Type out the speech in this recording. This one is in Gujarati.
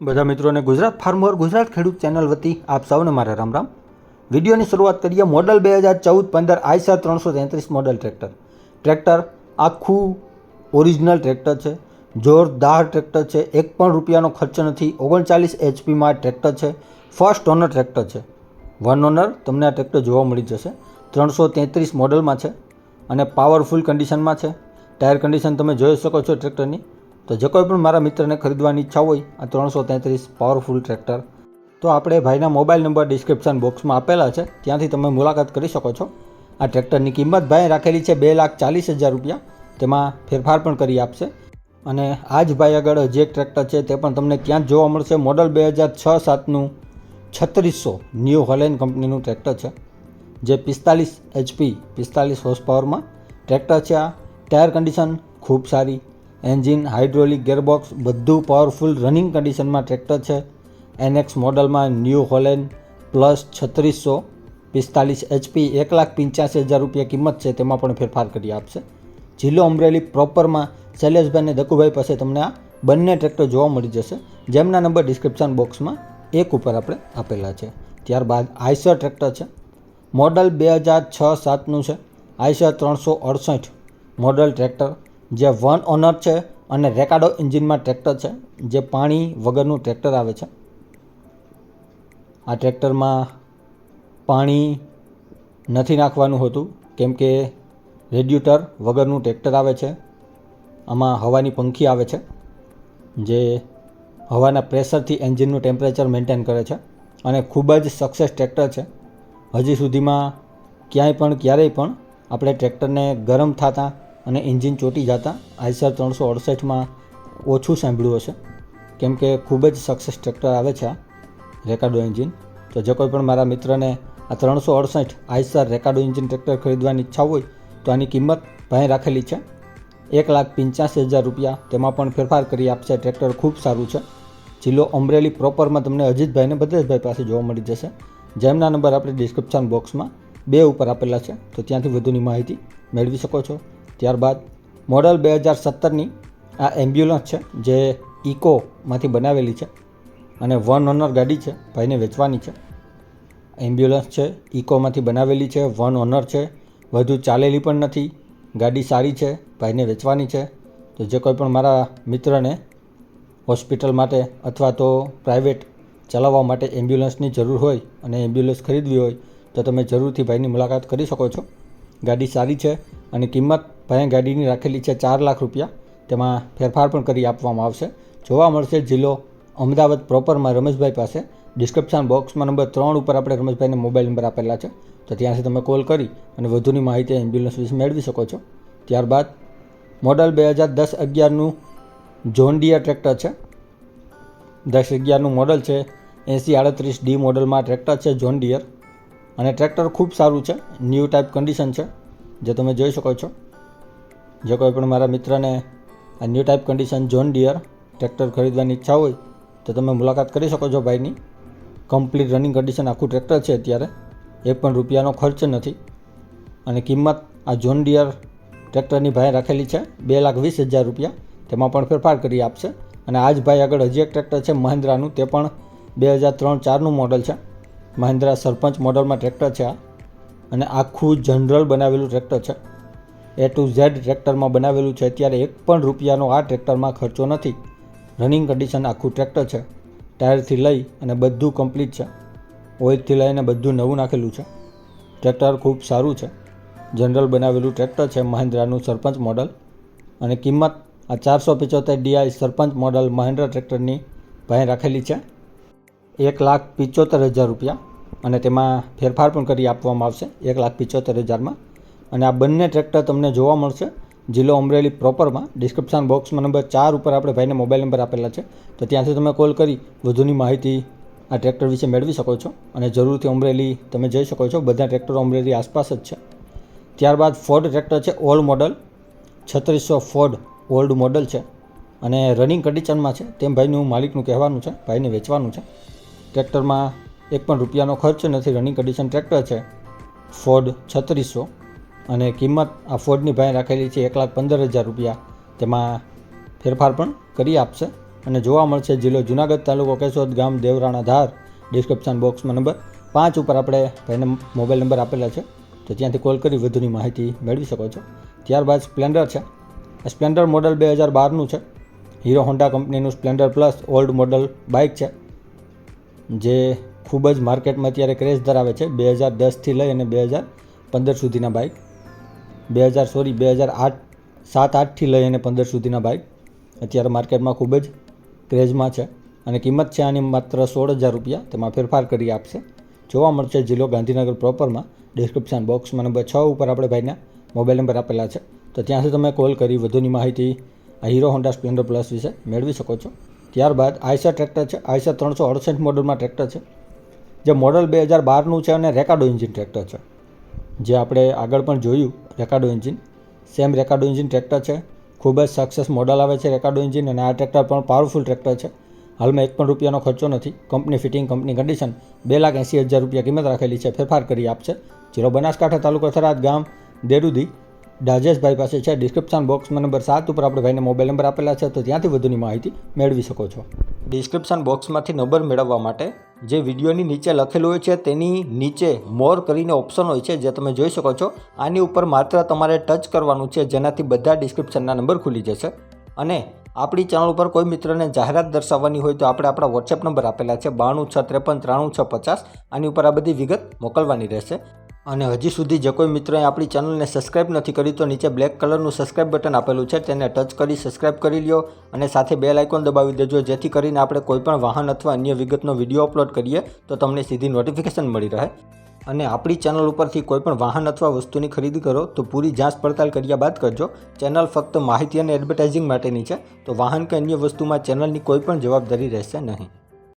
બધા મિત્રોને ગુજરાત ફાર્મર ગુજરાત ખેડૂત ચેનલ વતી આપ સૌને મારા રામ રામ. વિડીયોની શરૂઆત કરીએ. મોડલ 2014-15 આઈસર 333 મોડલ ટ્રેક્ટર આખું ઓરિજિનલ ટ્રેક્ટર છે. જોરદાર ટ્રેક્ટર છે. એક પણ રૂપિયાનો ખર્ચ નથી. 39 એચપીમાં ટ્રેક્ટર છે. ફર્સ્ટ ઓનર ટ્રેક્ટર છે. વન ઓનર તમને આ ટ્રેક્ટર જોવા મળી જશે. 333 મોડલમાં છે અને પાવરફુલ કન્ડિશનમાં છે. ટાયર કન્ડિશન તમે જોઈ શકો છો ટ્રેક્ટરની. તો જે કોઈ પણ મારા મિત્રને ખરીદવાની ઈચ્છા હોય આ 333 પાવરફુલ ટ્રેક્ટર, તો આપણે ભાઈના મોબાઈલ નંબર ડિસ્ક્રિપ્શન બોક્સમાં આપેલા છે, ત્યાંથી તમે મુલાકાત કરી શકો છો. આ ટ્રેક્ટરની કિંમત ભાઈ રાખેલી છે 2,40,000 રૂપિયા. તેમાં ફેરફાર પણ કરી આપશે. અને આ જ ભાઈ આગળ હજી એક ટ્રેક્ટર છે, તે પણ તમને ત્યાં જ જોવા મળશે. મોડલ 2006-7નું 3600 ન્યૂ હોલેન્ડ કંપનીનું ટ્રેક્ટર છે, જે 45 HP 45 હોર્સ પાવરમાં ટ્રેક્ટર છે. આ ટાયર કન્ડિશન ખૂબ સારી, એન્જિન, હાઇડ્રોલિક, ગેરબોક્સ બધું પાવરફુલ રનિંગ કન્ડિશનમાં ટ્રેક્ટર છે. NX મોડલમાં ન્યૂ હોલેન્ડ પ્લસ 3600 45 HP 1,85,000 રૂપિયા કિંમત છે. તેમાં પણ ફેરફાર કરી આપશે. જિલ્લો અમરેલી પ્રોપરમાં શૈલેષભાઈ અને દકુભાઈ પાસે તમને આ બંને ટ્રેક્ટર જોવા મળી જશે, જેમના નંબર ડિસ્ક્રિપ્શન બોક્સમાં એક ઉપર આપણે આપેલા છે. ત્યારબાદ આઈસર ટ્રેક્ટર છે. મોડલ 2006-7નું છે. આઈસર 368 મોડલ ટ્રેક્ટર, જે વન ઓનર છે અને રેકાડો એન્જિનમાં ટ્રેક્ટર છે, જે પાણી વગરનું ટ્રેક્ટર આવે છે. આ ટ્રેક્ટરમાં પાણી નથી નાખવાનું હોતું, કેમ કે રેડ્યુટર વગરનું ટ્રેક્ટર આવે છે. આમાં હવાની પંખી આવે છે, જે હવાના પ્રેશરથી એન્જિનનું ટેમ્પરેચર મેન્ટેન કરે છે અને ખૂબ જ સક્સેસ ટ્રેક્ટર છે. હજી સુધીમાં ક્યારેય પણ આપણે ટ્રેક્ટરને ગરમ થતાં અને એન્જિન ચોંટી જતાં આઈસર 368માં ઓછું સાંભળ્યું હશે, કેમ કે ખૂબ જ સક્સેસ ટ્રેક્ટર આવે છે આ રેકાડો એન્જિન. તો જે કોઈ પણ મારા મિત્રને આ 368 આઈસર રેકાડો એન્જિન ટ્રેક્ટર ખરીદવાની ઈચ્છા હોય તો આની કિંમત ભાઈ રાખેલી છે 1,85,000 રૂપિયા. તેમાં પણ ફેરફાર કરી આપશે. ટ્રેક્ટર ખૂબ સારું છે. જિલ્લો અમરેલી પ્રોપરમાં તમને અજીતભાઈ અને ભદ્રેશભાઈ પાસે જોવા મળી જશે, જેમના નંબર આપણે ડિસ્ક્રિપ્શન બોક્સમાં 2 ઉપર આપેલા છે, તો ત્યાંથી વધુની માહિતી મેળવી શકો છો. ત્યારબાદ મોડલ 2017ની આ એમ્બ્યુલન્સ છે, જે ઇકોમાંથી બનાવેલી છે અને વન ઓનર ગાડી છે, ભાઈને વેચવાની છે. એમ્બ્યુલન્સ છે, ઇકોમાંથી બનાવેલી છે, વન ઓનર છે, વધુ ચાલેલી પણ નથી. ગાડી સારી છે, ભાઈને વેચવાની છે. તો જે કોઈ પણ મારા મિત્રને હોસ્પિટલ માટે અથવા તો પ્રાઇવેટ ચલાવવા માટે એમ્બ્યુલન્સની જરૂર હોય અને એમ્બ્યુલન્સ ખરીદવી હોય તો તમે જરૂરથી ભાઈની મુલાકાત કરી શકો છો. ગાડી સારી છે અને કિંમત ભાઈ ગાડીની રાખેલી છે 4 લાખ રૂપિયા. તેમાં ફેરફાર પણ કરી આપવામાં આવશે. જોવા મળશે જિલ્લો અમદાવાદ પ્રોપરમાં રમેશભાઈ પાસે. ડિસ્ક્રિપ્શન બોક્સમાં નંબર 3 ઉપર આપણે રમેશભાઈને મોબાઈલ નંબર આપેલા છે, તો ત્યાંથી તમે કોલ કરી અને વધુની માહિતી એમ્બ્યુલન્સ વિશે મેળવી શકો છો. ત્યારબાદ મોડલ 2010-11નું જોન ડિયર ટ્રેક્ટર છે. 10-11નું મોડલ છે. 8038D મોડલમાં ટ્રેક્ટર છે જોન ડિયર, અને ટ્રેક્ટર ખૂબ સારું છે. ન્યૂ ટાઈપ કન્ડિશન છે, જે તમે જોઈ શકો છો. જો કોઈ પણ મારા મિત્રને આ new type condition John Deere tractor ખરીદવાની ઈચ્છા હોય તો તમે મુલાકાત કરી શકો છો ભાઈની. કમ્પ્લીટ રનિંગ કન્ડિશન આખું ટ્રેક્ટર છે. અત્યારે એક પણ રૂપિયાનો ખર્ચ નથી. અને કિંમત આ જોન ડિયર ટ્રેક્ટરની ભાઈ રાખેલી છે 2,20,000 રૂપિયા. તેમાં પણ ફેરફાર કરી આપશે. અને આ જ ભાઈ આગળ હજી એક ટ્રેક્ટર છે મહિન્દ્રાનું, તે પણ 2003-4નું મોડલ છે. મહિન્દ્રા સરપંચ મોડલમાં ટ્રેક્ટર છે આ, અને આખું જનરલ બનાવેલું ટ્રેક્ટર છે. A to Z ટ્રેક્ટરમાં બનાવેલું છે. અત્યારે એક પણ રૂપિયાનો આ ટ્રેક્ટરમાં ખર્ચો નથી. રનિંગ કન્ડિશન આખું ટ્રેક્ટર છે. ટાયરથી લઈ અને બધું કમ્પ્લીટ છે. ઓઇલથી લઈને બધું નવું નાખેલું છે. ટ્રેક્ટર ખૂબ સારું છે. જનરલ બનાવેલું ટ્રેક્ટર છે મહિન્દ્રાનું સરપંચ મોડલ. અને કિંમત આ 475DI સરપંચ મોડલ મહિન્દ્રા ટ્રેક્ટરની ભાઈ રાખેલી છે 1,75,000 રૂપિયા. અને તેમાં ફેરફાર પણ કરી આપવામાં આવશે 1,75,000માં. અને આ બંને ટ્રેક્ટર તમને જોવા મળશે જિલ્લો અમરેલી પ્રોપરમાં. ડિસ્ક્રિપ્શન બોક્સમાં નંબર 4 ઉપર આપણે ભાઈને મોબાઈલ નંબર આપેલા છે, તો ત્યાંથી તમે કોલ કરી વધુની માહિતી આ ટ્રેક્ટર વિશે મેળવી શકો છો. અને જરૂરથી અમરેલી તમે જઈ શકો છો. બધા ટ્રેક્ટરો અમરેલી આસપાસ જ છે. ત્યારબાદ ફોર્ડ ટ્રેક્ટર છે old model 3600 Ford old model છે અને રનિંગ કન્ડિશનમાં છે, તેમ ભાઈનું માલિકનું કહેવાનું છે. ભાઈને વેચવાનું છે. ટ્રેક્ટરમાં એક પણ રૂપિયાનો ખર્ચ નથી. રનિંગ કન્ડિશન ટ્રેક્ટર છે ફોર્ડ 3600. અને કિંમત આ ફોર્ડની ભાઈ રાખેલી છે 1,15,000 રૂપિયા. તેમાં ફેરફાર પણ કરી આપશે. અને જોવા મળશે જિલ્લો જુનાગઢ, તાલુકો કેશોદ, ગામ દેવરાણા ધાર. ડિસ્ક્રિપ્શન બોક્સમાં નંબર 5 ઉપર આપણે ભાઈને મોબાઈલ નંબર આપેલા છે, તો ત્યાંથી કોલ કરી વધુની માહિતી મેળવી શકો છો. ત્યારબાદ સ્પ્લેન્ડર છે. આ સ્પ્લેન્ડર મોડલ 2012નું છે. હીરો હોન્ડા કંપનીનું Splendor plus old model bike છે, જે ખૂબ જ માર્કેટમાં અત્યારે ક્રેઝ ધરાવે છે. 2010થી લઈ અને 2015 સુધીના બાઇક, 2007-8થી લઈ અને 15 સુધીના બાઇક અત્યારે માર્કેટમાં ખૂબ જ ક્રેઝમાં છે. અને કિંમત છે આની માત્ર 16,000 રૂપિયા. તેમાં ફેરફાર કરી આપશે. જોવા મળશે જિલ્લો ગાંધીનગર પ્રોપરમાં. ડિસ્ક્રિપ્શન બોક્સમાં નંબર 6 ઉપર આપણે ભાઈના મોબાઈલ નંબર આપેલા છે, તો ત્યાંથી તમે કોલ કરી વધુની માહિતી આ હીરો હોન્ડા સ્પ્લેન્ડર પ્લસ વિશે મેળવી શકો છો. ત્યારબાદ આઈસર ટ્રેક્ટર છે. આઈસર 368 મોડલમાં ટ્રેક્ટર છે, જે મોડલ 2012નું છે અને રેકાર્ડો એન્જિન ટ્રેક્ટર છે. જે આપણે આગળ પણ જોયું રેકાર્ડો એન્જિન, સેમ રેકાર્ડો એન્જિન ટ્રેક્ટર છે. ખૂબ જ સક્સેસ મોડલ આવે છે રેકાર્ડો એન્જિન, અને આ ટ્રેક્ટર પણ પાવરફુલ ટ્રેક્ટર છે. હાલમાં 1 પણ રૂપિયાનો ખર્ચો નથી. Company fitting, company condition. 2,80,000 રૂપિયા કિંમત રાખેલી છે. ફેરફાર કરી આપશે. જિલ્લો બનાસકાંઠા, તાલુકો થરાદ, ગામ દેરુદી, ડાજેશભાઈ પાસે છે. ડિસ્ક્રિપ્શન બોક્સમાં નંબર 7 ઉપર આપણે ભાઈને મોબાઈલ નંબર આપેલા છે, તો ત્યાંથી વધુની માહિતી મેળવી શકો છો. ડિસ્ક્રિપ્શન બોક્સમાંથી નંબર મેળવવા માટે જે વિડીયોની નીચે લખેલું હોય છે તેની નીચે મોર કરીને ઓપ્શન હોય છે, જે તમે જોઈ શકો છો. આની ઉપર માત્ર તમારે ટચ કરવાનું છે, જેનાથી બધા ડિસ્ક્રિપ્શનના નંબર ખુલી જશે. અને આપણી ચેનલ ઉપર કોઈ મિત્રને જાહેરાત દર્શાવવાની હોય તો આપણે આપણા વોટ્સએપ નંબર આપેલા છે 9263539650. આની ઉપર આ બધી વિગત મોકલવાની રહેશે. અને હજી સુધી જે કોઈ મિત્રોએ આપણી ચેનલને સબસ્ક્રાઇબ નથી કરી તો નીચે બ્લેક કલરનું સબસ્ક્રાઇબ બટન આપેલું છે, તેને ટચ કરી સબસ્ક્રાઇબ કરી લ્યો. અને સાથે બેલ આઇકોન દબાવી દેજો, જેથી કરીને આપણે કોઈ પણ વાહન અથવા અન્ય વિગતનો વિડીયો અપલોડ કરીએ તો તમને સીધી નોટિફિકેશન મળી રહે. અને આપણી ચેનલ ઉપરથી કોઈ પણ વાહન અથવા વસ્તુની ખરીદી કરો તો પૂરી જાંચ પડતાલ કર્યા બાદ કરજો. ચેનલ ફક્ત માહિતી અને એડવર્ટાઇઝિંગ માટેની છે, તો વાહન કે અન્ય વસ્તુમાં ચેનલની કોઈ પણ જવાબદારી રહેશે નહીં.